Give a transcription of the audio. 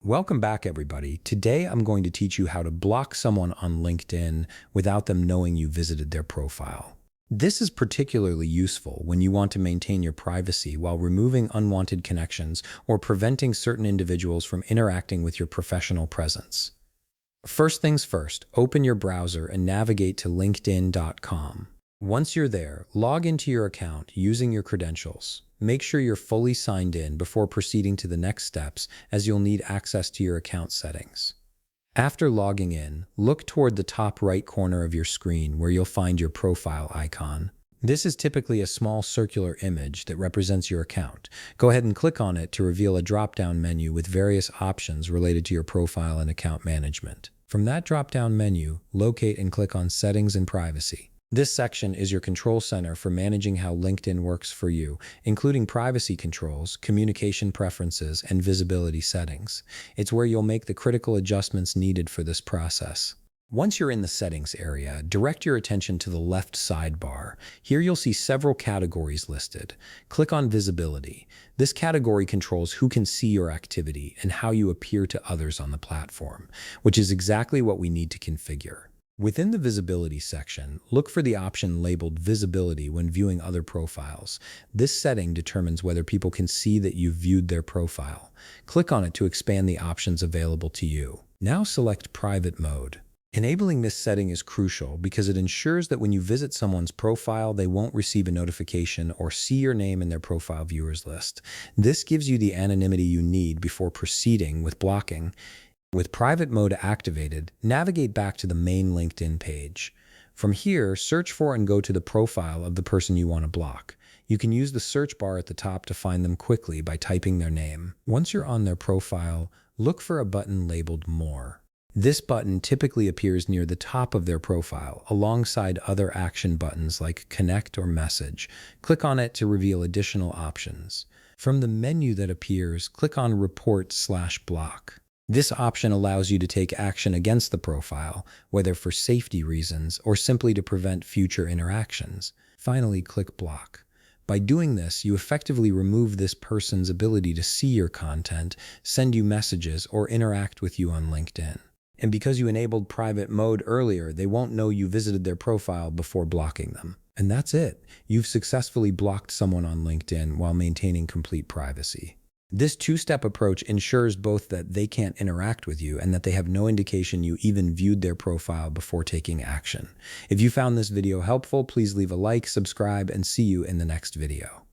Welcome back, everybody. Today, I'm going to teach you how to block someone on LinkedIn without them knowing you visited their profile. This is particularly useful when you want to maintain your privacy while removing unwanted connections or preventing certain individuals from interacting with your professional presence. First things first, open your browser and navigate to linkedin.com. Once you're there, log into your account using your credentials. Make sure you're fully signed in before proceeding to the next steps, as you'll need access to your account settings. After logging in, look toward the top right corner of your screen where you'll find your profile icon. This is typically a small circular image that represents your account. Go ahead and click on it to reveal a drop-down menu with various options related to your profile and account management. From that drop-down menu, locate and click on Settings and Privacy. This section is your control center for managing how LinkedIn works for you, including privacy controls, communication preferences, and visibility settings. It's where you'll make the critical adjustments needed for this process. Once you're in the settings area, direct your attention to the left sidebar. Here you'll see several categories listed. Click on Visibility. This category controls who can see your activity and how you appear to others on the platform, which is exactly what we need to configure. Within the Visibility section, look for the option labeled Visibility when viewing other profiles. This setting determines whether people can see that you've viewed their profile. Click on it to expand the options available to you. Now select Private Mode. Enabling this setting is crucial because it ensures that when you visit someone's profile, they won't receive a notification or see your name in their profile viewers list. This gives you the anonymity you need before proceeding with blocking. With private mode activated, navigate back to the main LinkedIn page. From here, search for and go to the profile of the person you want to block. You can use the search bar at the top to find them quickly by typing their name. Once you're on their profile, look for a button labeled More. This button typically appears near the top of their profile, alongside other action buttons like Connect or Message. Click on it to reveal additional options. From the menu that appears, click on Report/Block. This option allows you to take action against the profile, whether for safety reasons or simply to prevent future interactions. Finally, click Block. By doing this, you effectively remove this person's ability to see your content, send you messages, or interact with you on LinkedIn. And because you enabled private mode earlier, they won't know you visited their profile before blocking them. And that's it. You've successfully blocked someone on LinkedIn while maintaining complete privacy. This two-step approach ensures both that they can't interact with you and that they have no indication you even viewed their profile before taking action. If you found this video helpful, please leave a like, subscribe, and see you in the next video.